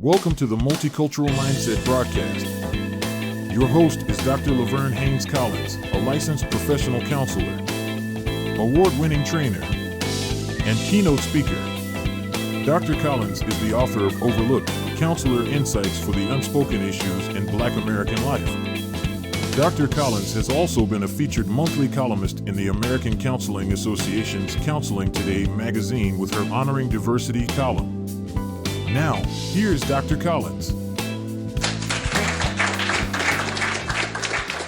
Welcome to the Multicultural Mindset broadcast. Your host is Dr. LaVerne Hanes Collins, a licensed professional counselor, award-winning trainer, and keynote speaker. Dr. Collins is the author of Overlooked: Counselor Insights for the Unspoken Issues in Black American Life. Dr. Collins has also been a featured monthly columnist in the American Counseling Association's Counseling Today magazine with her Honoring Diversity column. Now, here's Dr. Collins.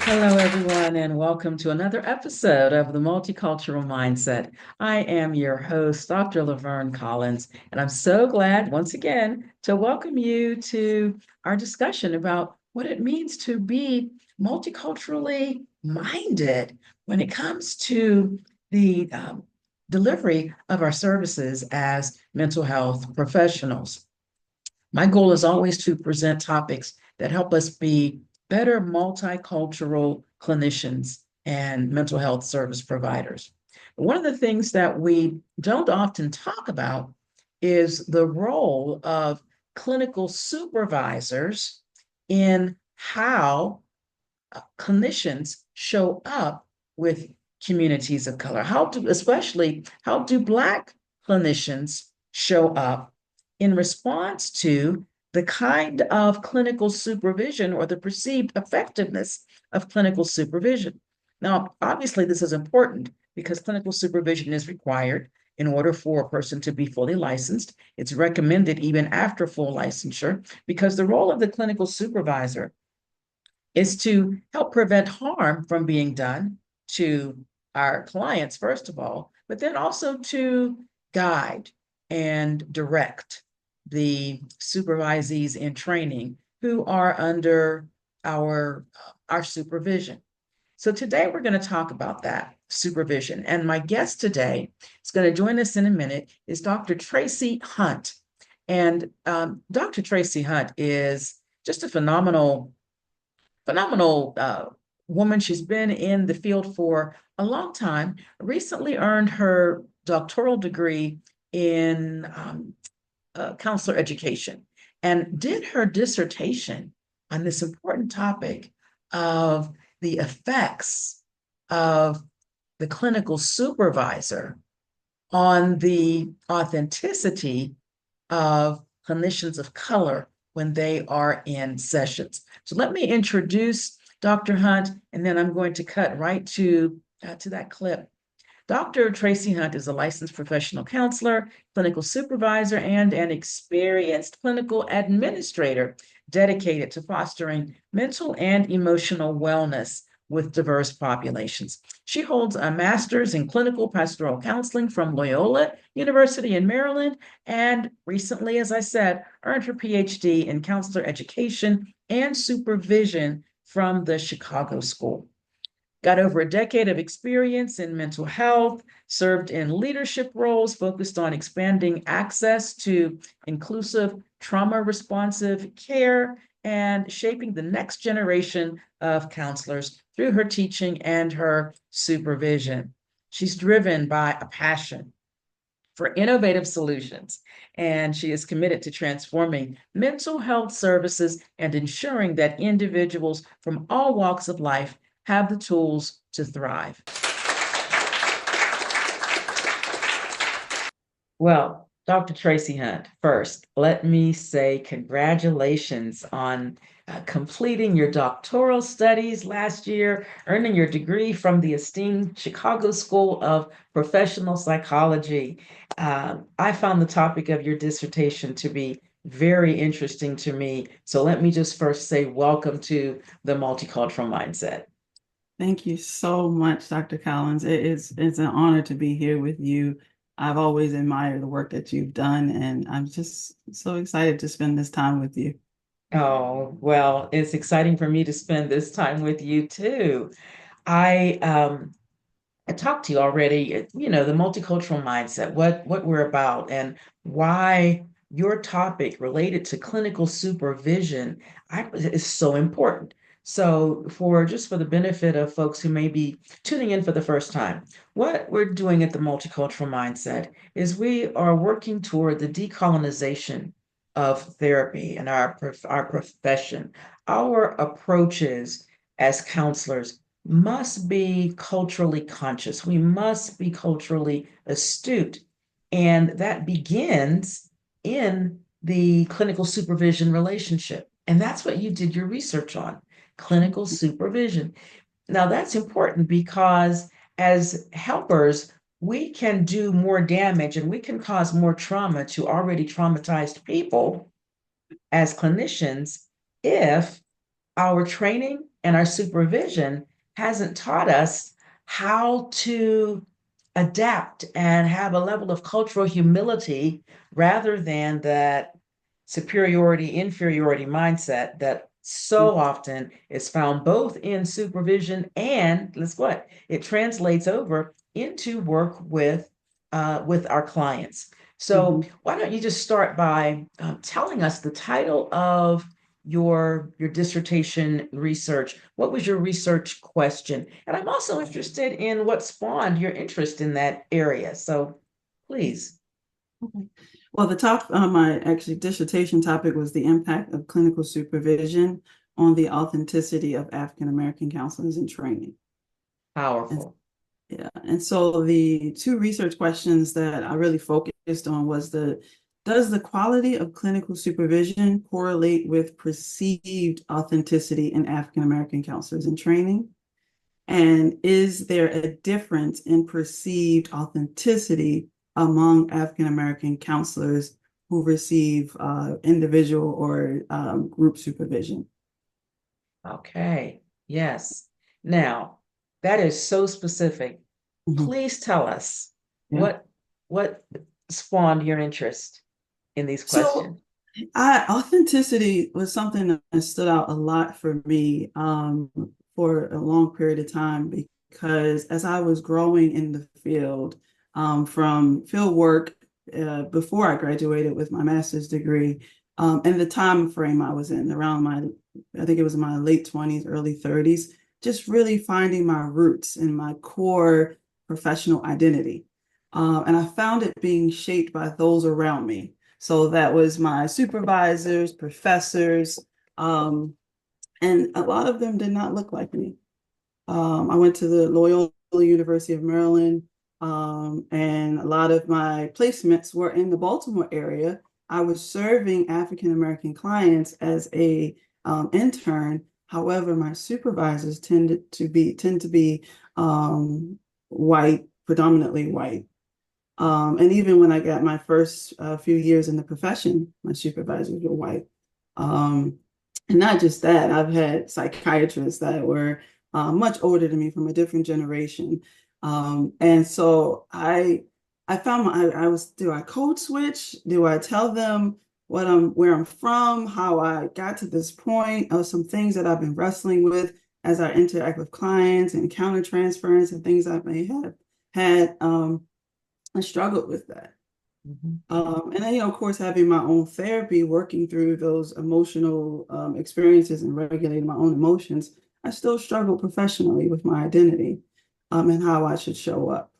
Hello, everyone, and welcome to another episode of the Multicultural Mindset. I am your host, Dr. LaVerne Collins, and I'm so glad once again to welcome you to our discussion about what it means to be multiculturally minded when it comes to the delivery of our services as mental health professionals. My goal is always to present topics that help us be better multicultural clinicians and mental health service providers. One of the things that we don't often talk about is the role of clinical supervisors in how clinicians show up with communities of color. How do Black clinicians show up in response to the kind of clinical supervision or the perceived effectiveness of clinical supervision? Now, obviously, this is important because clinical supervision is required in order for a person to be fully licensed. It's recommended even after full licensure because the role of the clinical supervisor is to help prevent harm from being done to our clients, first of all, but then also to guide and direct the supervisees in training who are under our supervision. So today we're going to talk about that supervision. And my guest today is going to join us in a minute is Dr. Tracy Hunt. And Dr. Tracy Hunt is just a phenomenal woman. She's been in the field for a long time, recently earned her doctoral degree in counselor education and did her dissertation on this important topic of the effects of the clinical supervisor on the authenticity of clinicians of color when they are in sessions. So let me introduce Dr. Hunt, and then I'm going to cut right to that clip. Dr. Tracy Hunt is a licensed professional counselor, clinical supervisor, and an experienced clinical administrator dedicated to fostering mental and emotional wellness with diverse populations. She holds a master's in clinical pastoral counseling from Loyola University in Maryland, and recently, as I said, earned her PhD in counselor education and supervision from the Chicago School. Got over a decade of experience in mental health, served in leadership roles focused on expanding access to inclusive, trauma-responsive care, and shaping the next generation of counselors through her teaching and her supervision. She's driven by a passion for innovative solutions, and she is committed to transforming mental health services and ensuring that individuals from all walks of life have the tools to thrive. Well, Dr. Tracy Hunt, first, let me say congratulations on completing your doctoral studies last year, earning your degree from the esteemed Chicago School of Professional Psychology. I found the topic of your dissertation to be very interesting to me. So let me just first say welcome to the Multicultural Mindset. Thank you so much, Dr. Collins. It's an honor to be here with you. I've always admired the work that you've done, and I'm just so excited to spend this time with you. Oh, well, it's exciting for me to spend this time with you too. I talked to you already, the multicultural mindset, what we're about, and why your topic related to clinical supervision is so important. So for the benefit of folks who may be tuning in for the first time, what we're doing at the Multicultural Mindset is we are working toward the decolonization of therapy and our profession, our approaches as counselors must be culturally conscious. We must be culturally astute. And that begins in the clinical supervision relationship. And that's what you did your research on, clinical supervision. Now, that's important because as helpers, we can do more damage and we can cause more trauma to already traumatized people as clinicians if our training and our supervision hasn't taught us how to adapt and have a level of cultural humility rather than that superiority inferiority mindset that so often is found both in supervision and let's what it translates over into work with our clients. So why don't you just start by telling us the title of your dissertation research? What was your research question? And I'm also interested in what spawned your interest in that area. So please. Okay. Well, the top, my actually dissertation topic was the impact of clinical supervision on the authenticity of African American counselors in training. Powerful. Yeah, and so the two research questions that I really focused on was does the quality of clinical supervision correlate with perceived authenticity in African American counselors in training? And is there a difference in perceived authenticity among African American counselors who receive individual or group supervision? Okay. Yes. Now, that is so specific. Please tell us Yeah. what spawned your interest in these So questions. authenticity was something that stood out a lot for me for a long period of time because as I was growing in the field from field work before I graduated with my master's degree and the time frame I was in around I think it was my late 20s, early 30s, just really finding my roots and my core professional identity. And I found it being shaped by those around me. So that was my supervisors, professors, and a lot of them did not look like me. I went to the Loyola University of Maryland, and a lot of my placements were in the Baltimore area. I was serving African American clients as a intern. However, my supervisors tend to be white, predominantly white. And even when I got my first few years in the profession, my supervisors were white. And not just that, I've had psychiatrists that were much older than me from a different generation. And so I found do I code switch? Do I tell them where I'm from, how I got to this point, or some things that I've been wrestling with as I interact with clients and counter transference and things I may have had. I struggled with that. And then, of course, having my own therapy, working through those emotional experiences and regulating my own emotions, I still struggle professionally with my identity and how I should show up.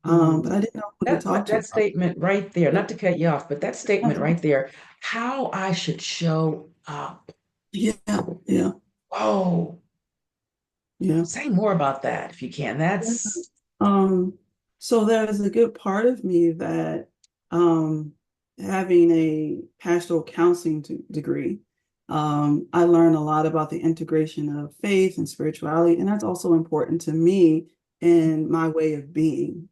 But I didn't know who to talk to. That statement right there, not to cut you off, but that statement right there, how I should show up. Yeah, yeah. Whoa. Yeah. Say more about that if you can. That's So there's a good part of me that having a pastoral counseling degree, I learned a lot about the integration of faith and spirituality, and that's also important to me in my way of being.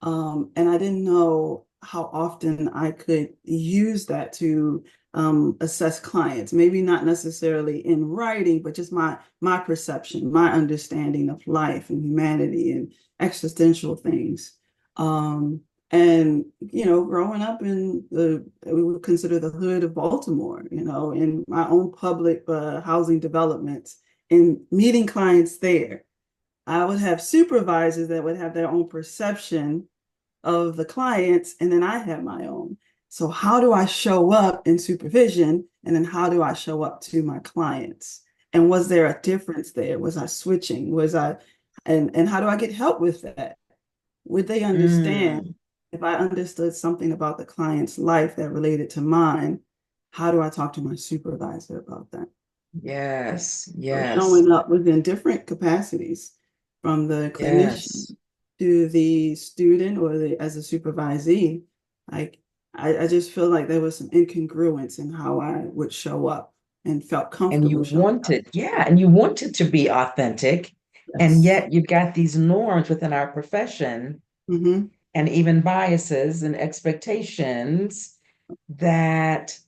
And I didn't know how often I could use that to assess clients, maybe not necessarily in writing, but just my perception, my understanding of life and humanity and existential things. And, growing up in we would consider the hood of Baltimore, in my own public housing developments and meeting clients there, I would have supervisors that would have their own perception of the clients, and then I have my own. So how do I show up in supervision? And then how do I show up to my clients? And was there a difference there? Was I switching? And how do I get help with that? Would they understand if I understood something about the client's life that related to mine? how do I talk to my supervisor about that? Yes, So yes, showing up within different capacities, from the clinician yes. to the student or the as a supervisee, like I just feel like there was some incongruence in how I would show up and felt And you comfortable showing up. wanted, yeah, and you wanted to be authentic, and Yes. yet you've got these norms within our profession Mm-hmm. and even biases and expectations that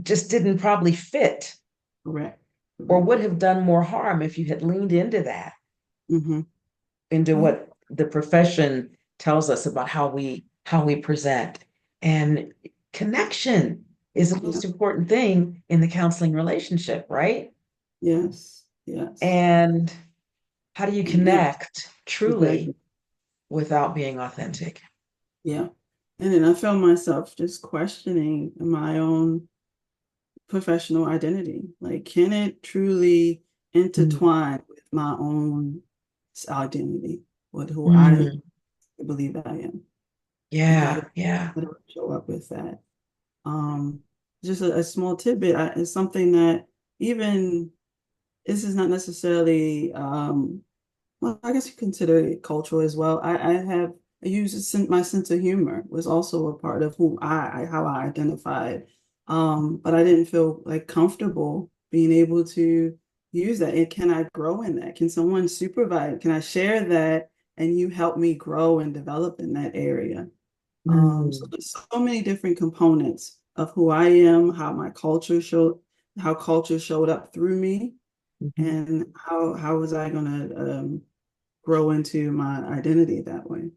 just didn't probably fit Correct. or Correct. would have done more harm if you had leaned into that, Mm-hmm. into Yeah. what the profession tells us about how we present. And connection is the Yeah. most important thing in the counseling relationship, right? Yes. Yes. And how do you Yeah. connect truly Exactly. without being authentic? Yeah. And then I found myself just questioning my own professional identity. Like, can it truly Mm, intertwine with my own identity, with who I mm, believe I am? And yeah, yeah. how do I show up with that? Um, just a small tidbit is something that even this is not necessarily well, I guess you consider it cultural as well. I use my sense of humor was also a part of who how I identified. But I didn't feel like comfortable being able to use that. And can I grow in that? Can someone supervise? Can I share that and you help me grow and develop in that area? So Mm, there's so many different components of who I am, how my culture showed, how culture showed up through me, mhm. and how was I going to grow into my identity that way.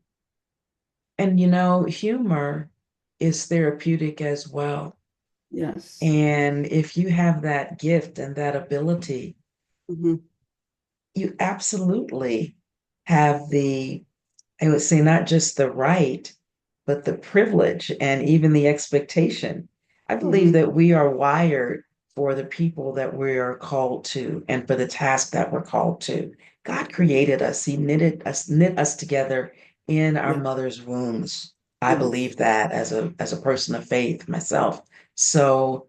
And humor is therapeutic as well. Yes. And if you have that gift and that ability, Hmm. you absolutely have I would say, not just the right, but the privilege and even the expectation. I believe Hmm. that we are wired for the people that we are called to and for the task that we're called to. God created us, He knit us together in our Yeah. mother's wombs. I Yes. believe that as a person of faith myself. So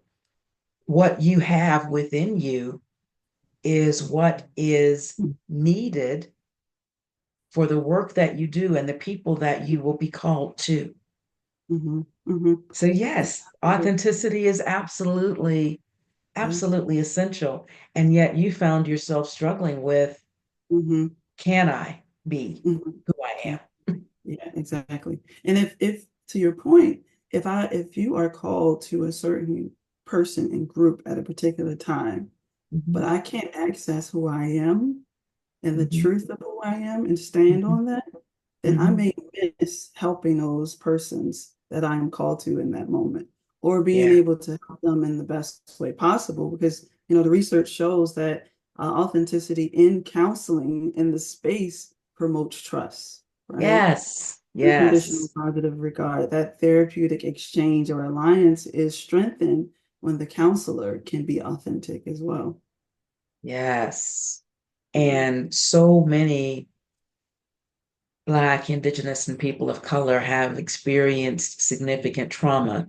what you have within you is what is needed for the work that you do and the people that you will be called to. Hmm. Hmm. So yes, authenticity is absolutely, Yeah. absolutely essential. And yet you found yourself struggling with, Hmm. can I be Hmm. who I Yeah, exactly. And if to your point, if you are called to a certain person and group at a particular time, but am? I can't access who I am and the Mhm, truth of who I am and stand mhm, on that, then I mhm. may miss helping those persons that I am called to in that moment, or being Yeah. able to help them in the best way possible. Because, the research shows that authenticity in counseling in the space promotes trust, right? Yes. Unconditional Yes. positive regard. That therapeutic exchange or alliance is strengthened when the counselor can be authentic as well. Yes. Yeah. And so many Black, Indigenous, and people of color have experienced significant trauma.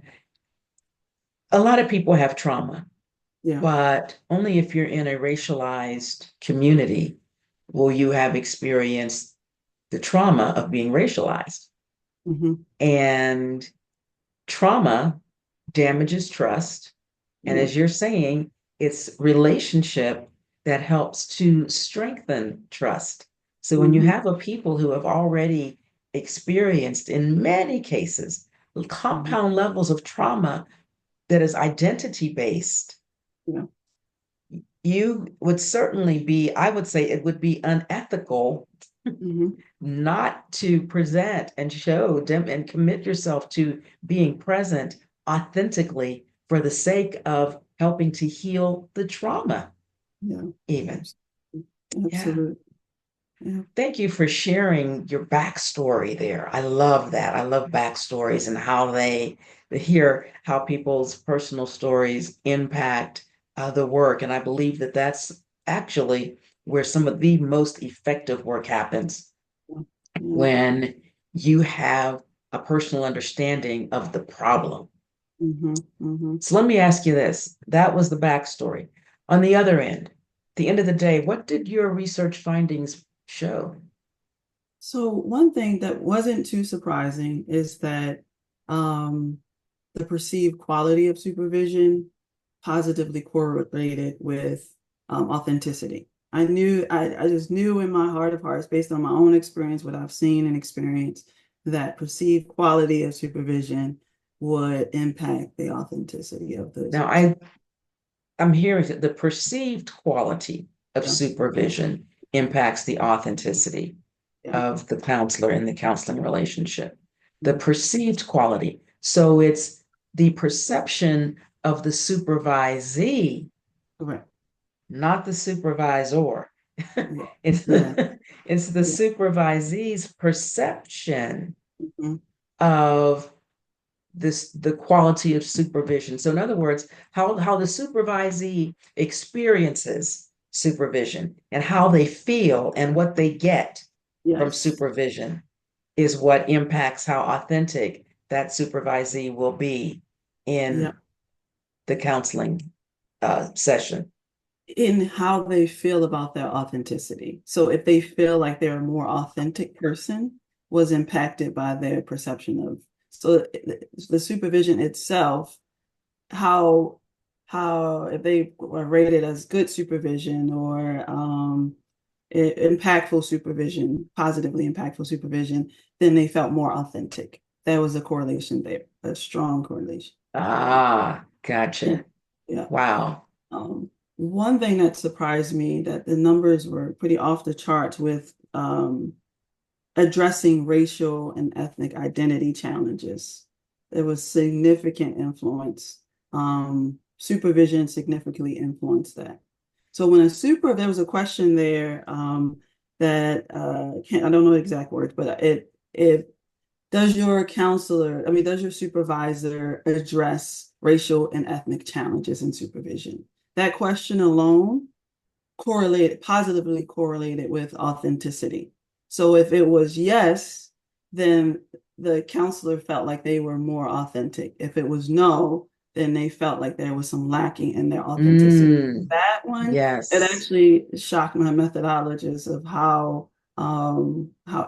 A lot of people have trauma, Yeah. but only if you're in a racialized community will you have experienced the trauma of being racialized. Hmm. And trauma damages trust. And Yeah. as you're saying, it's relationship that helps to strengthen trust. So when you Hmm. have a people who have already experienced, in many cases, Hmm. compound levels of trauma that is identity based, Yeah. you would certainly be, I would say it would be unethical Hmm. not to present and show them and commit yourself to being present authentically for the sake of helping to heal the trauma, Yeah. even. Absolutely. Yeah. Absolutely. Yeah. Thank you for sharing your backstory there. I love that. I love backstories and how they hear how people's personal stories impact the work. And I believe that that's actually where some of the most effective work happens Yeah. Yeah. when you have a personal understanding of the problem. Mm-hmm. So let me ask you this. That was the backstory. On the other end, the end of the day, what did your research findings show? So one thing that wasn't too surprising is that um, the perceived quality of supervision positively correlated with authenticity. I just knew in my heart of hearts, based on my own experience, what I've seen and experienced, that perceived quality of supervision would impact the authenticity of the Now, I'm hearing that the perceived quality of yeah, supervision impacts the authenticity yeah. of the counselor in the counseling relationship. The perceived quality. So it's the perception of the supervisee, Correct. not the supervisor. Yeah. It's Yeah. it's the Yeah. supervisee's perception Mhm. of the quality of supervision. So in other words, how the supervisee experiences supervision and how they feel and what they get from Yes. supervision is what impacts how authentic that supervisee will be Yeah. in the counseling session. In how they feel about their authenticity. So if they feel like they're a more authentic person, was impacted by their perception of so the supervision itself, how if they were rated as good supervision or impactful supervision, positively impactful supervision, then they felt more authentic. There was a correlation there, a strong correlation. Ah, Yeah. gotcha. Yeah. Wow. One thing that surprised me that the numbers were pretty off the charts with addressing racial and ethnic identity challenges. There was significant influence. Supervision significantly influenced that. So when there was a question there that I don't know the exact words, but it does your counselor, I mean, does your supervisor address racial and ethnic challenges in supervision? That question alone positively correlated with authenticity. So if it was yes, then the counselor felt like they were more authentic. If it was no, then they felt like there was some lacking in their authenticity. Mm, That one, it yes. actually shocked my methodologists of how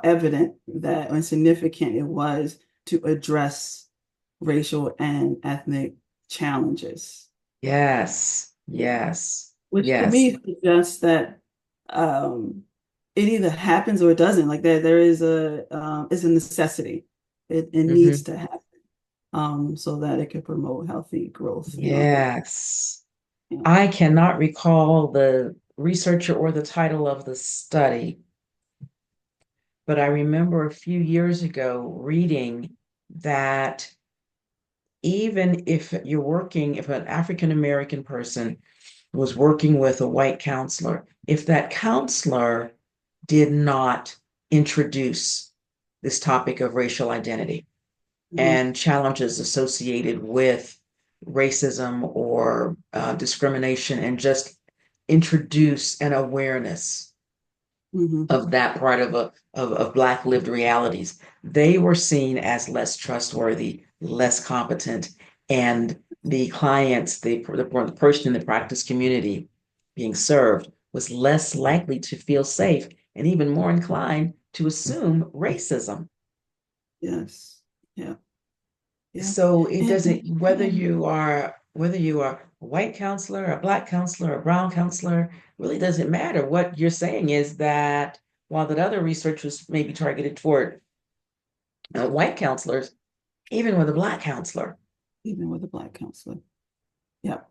evident that and significant it was to address racial and ethnic challenges, Yes. Yes. which to Yes. me suggests that um, it either happens or it doesn't. Like there is a necessity. It needs Hmm. to happen so that it can promote healthy growth and authentic. Yes. Yeah. I cannot recall the researcher or the title of the study, but I remember a few years ago reading that even if an African American person was working with a white counselor, if that counselor did not introduce this topic of racial identity Mhm. and challenges associated with racism or discrimination, and just introduce an awareness Mhm. of that part of Black lived realities, they were seen as less trustworthy, less competent, and the clients, the person in the practice community being served was less likely to feel safe and even more inclined to assume racism. Yes. Yeah. Yeah. So it And, doesn't, and whether you are a white counselor, a black counselor, a brown counselor, really doesn't matter. What you're saying is that while that other research was maybe targeted toward white counselors, even with a black counselor, even with a Black counselor. Yeah.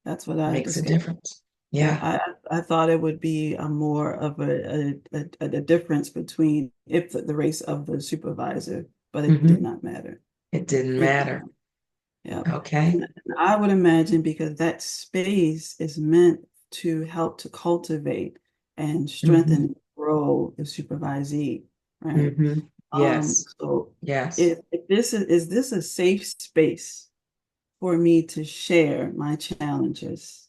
That's what I makes a discovered. difference. Yeah, Yeah. I thought it would be a more of a difference between if the race of the supervisor, but it did Hmm. not matter. It didn't It did matter. not. Yeah. Okay. And I would imagine because that space is meant to help to cultivate and strengthen Hmm. and grow the supervisee, right? Hmm. Yes. So Yes. if is this a safe space for me to share my challenges?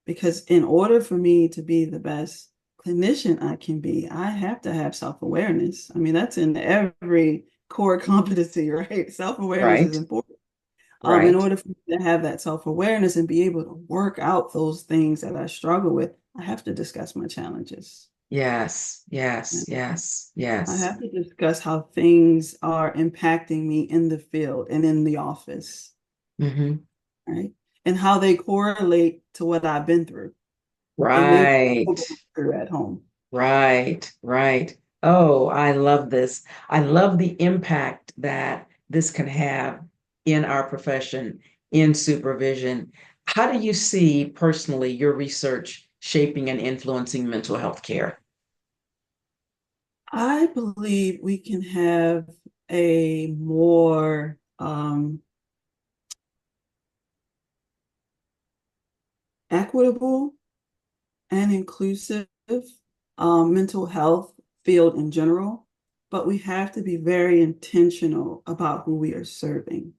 Because in order for me to be the best clinician I can be, I have to have self-awareness. I mean, that's in every core competency, right? Self-awareness is Right. important. In Right. order for me to have that self-awareness and be able to work out those things that I struggle with, I have to discuss my challenges. Yes, yes, yes, I yes. have to discuss how things are impacting me in the field and in the office, Hmm. right? And how they correlate to what I've been through and maybe Right, going through at home. right, right. Oh, I love this. I love the impact that this can have in our profession, in supervision. How do you see personally your research shaping and influencing mental health care? I believe we can have a more equitable and inclusive mental health field in general, but we have to be very intentional about who we are serving,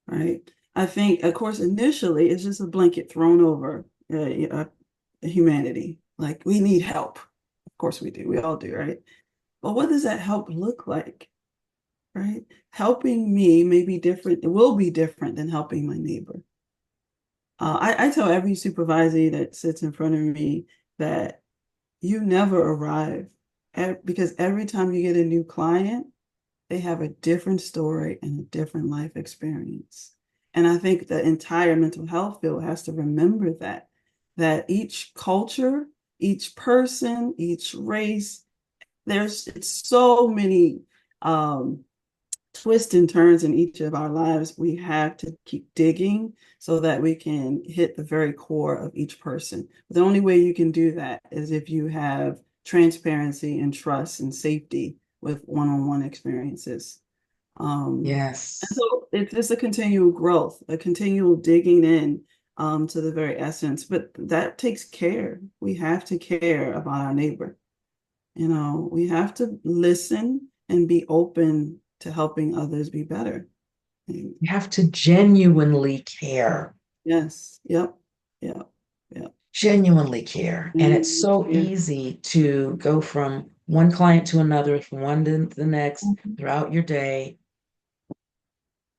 right? I think, of course, initially it's just a blanket thrown over humanity. Like, we need help. Of course we do. We all do, right? But what does that help look like, right? Helping me may be different. It will be different than helping my neighbor. I tell every supervisor that sits in front of me that you never arrive because every time you get a new client, they have a different story and a different life experience. And I think the entire mental health field has to remember that each culture, each person, each race, it's so many um, twists and turns in each of our lives. We have to keep digging so that we can hit the very core of each person. The only way you can do that is if you have transparency and trust and safety with one-on-one experiences. And Yes. so it's just a continual growth, a continual digging in to the very essence. But that takes care. We have to care about our neighbor. We have to listen and be open to helping others be better. And You have to genuinely care, yes, yep, yep, yep. genuinely care. And it's And so yeah, easy to go from one client to another, from one to the next throughout your day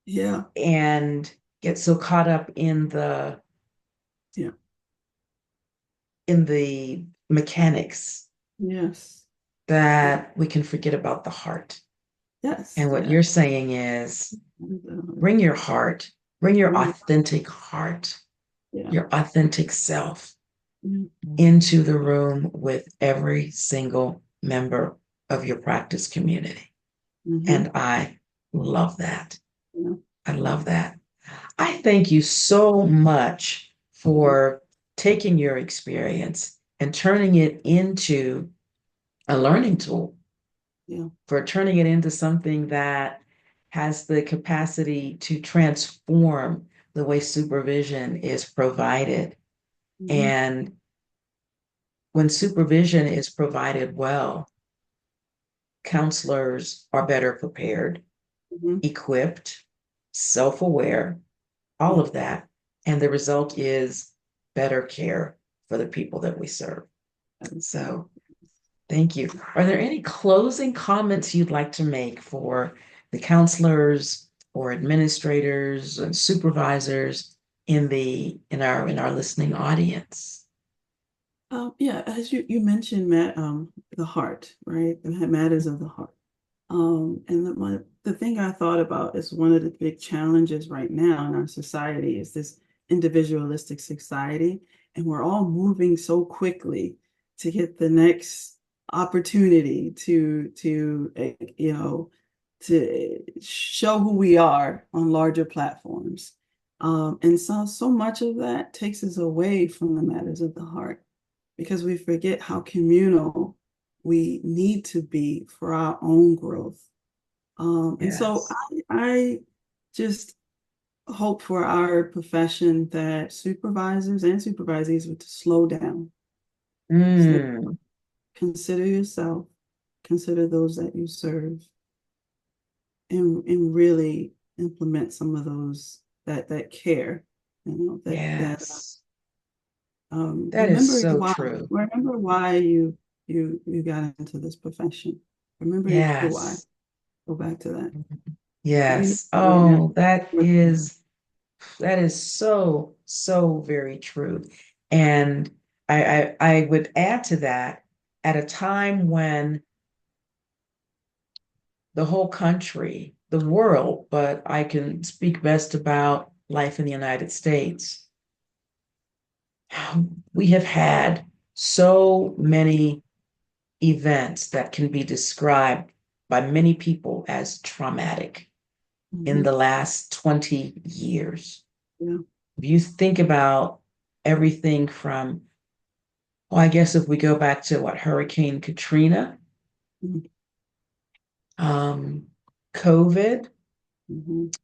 yeah, and get so caught up yeah, in the mechanics yes, yeah, that we can forget about the heart. yes, And what yeah. you're saying is bring your heart, bring your Bring it, authentic heart, yeah, your authentic self yeah, into the room with every single member of your practice community. mm-hmm, And I love that. yeah, I love that. I thank you so much yeah, for taking your experience and turning it into a learning tool, yeah, for turning it into something that has the capacity to transform the way supervision is provided. mm-hmm, And when supervision is provided well, counselors are better prepared, mm-hmm, equipped, self aware, all yeah. of that. And the result is better care for the people that we serve. So thank you. Are there any closing comments you'd like to make for the counselors or administrators and supervisors in our listening audience? Yeah, as you mentioned, Matt, the heart, right? The matters of the heart. And the thing I thought about is one of the big challenges right now in our society is this individualistic society, and we're all moving so quickly to get the next opportunity to show who we are on larger platforms. And so much of that takes us away from the matters of the heart because we forget how communal we need to be for our own growth. And so Yes. I just hope for our profession that supervisors and supervisees would slow down, slow, Mm, consider yourself, consider those that you serve, and really implement some of those that care, that yes. That is remember so why. true. Remember why you got into this profession. Remember the why. Yes. Go back to that. Yes. Right now. Oh, that is so, so very true. And I would add to that at a time when the whole country, the world, but I can speak best about life in the United States. We have had so many events that can be described by many people as traumatic in Mhm. the last 20 years. Yeah. If you think about everything from, well, I guess if we go back to what, Hurricane Katrina, Mhm. um, COVID, Mhm.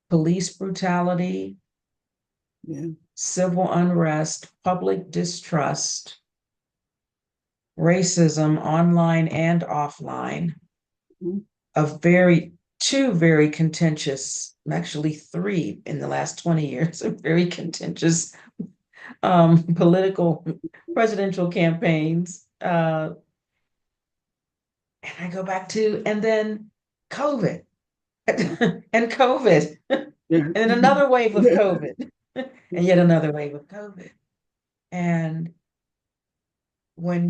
police brutality, Yeah. civil unrest, public distrust, racism online and offline, Mhm. of two very contentious, actually three in the last 20 years, of very contentious political presidential campaigns. And I go back to, and then COVID, and COVID, and Yeah. another wave of Yeah. COVID, and yet another wave of COVID. And when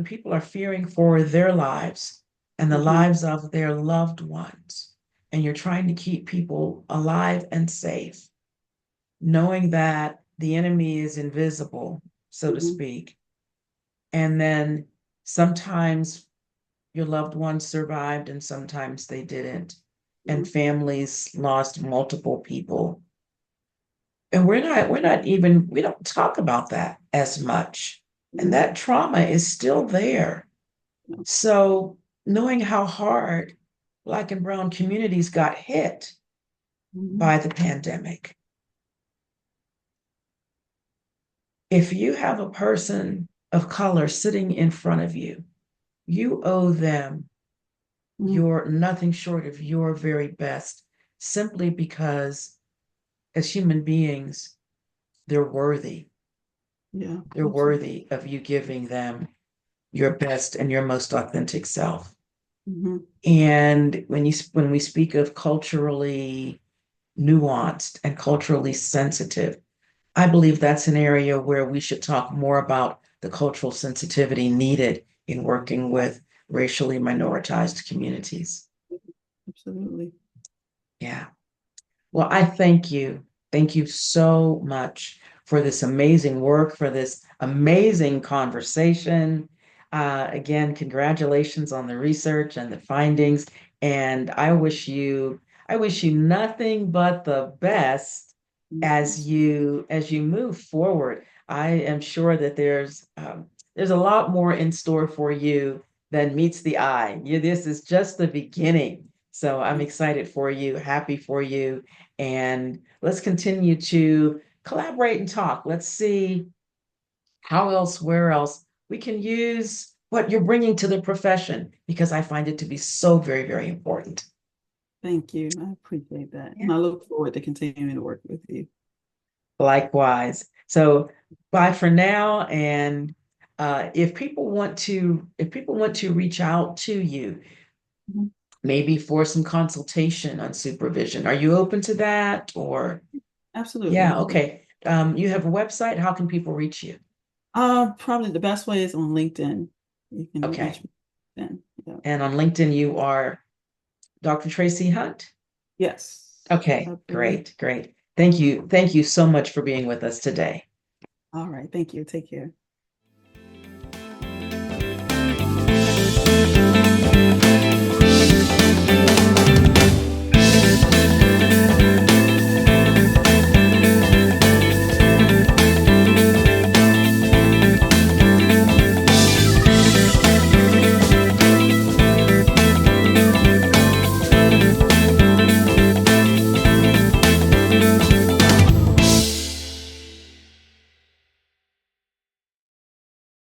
people are fearing for their lives and the Mhm. lives of their loved ones, and you're trying to keep people alive and safe, knowing that the enemy is invisible, so to Mhm. speak, and then sometimes your loved ones survived and sometimes they didn't, and Mhm. families lost multiple people. And we don't talk about that as much. And Mhm. that trauma is still there. Yeah. So knowing how hard Black and Brown communities got hit Mhm. by the pandemic, if you have a person of color sitting in front of you, you owe them Mhm. your nothing short of your very best, simply because as human beings, they're worthy. Yeah. They're Absolutely. worthy of you giving them your best and your most authentic self. Mhm. And when we speak of culturally nuanced and culturally sensitive, I believe that's an area where we should talk more about the cultural sensitivity needed in working with racially minoritized communities. Absolutely. Yeah. Well, I thank you. Thank you so much for this amazing work, for this amazing conversation. Again, congratulations on the research and the findings. And I wish you nothing but the best Mhm. as you move forward. I am sure that there's a lot more in store for you than meets the eye. This is just the beginning. So I'm excited for you, happy for you, and let's continue to collaborate and talk. Let's see where else we can use what you're bringing to the profession, because I find it to be so very, very important. Thank you. I appreciate that. Yeah. And I look forward to continuing to work with you. Likewise. So bye for now. And if people want to reach out to you, Mhm. maybe for some consultation on supervision, are you open to that? Or Absolutely. yeah, okay. You have a website. How can people reach you? Probably the best way is on LinkedIn. You can reach Okay. me then. Yeah. And on LinkedIn, you are Dr. Tracy Hunt. Yes. Okay, Absolutely. great, great. Thank you. Thank you so much for being with us today. All right. Thank you. Take care.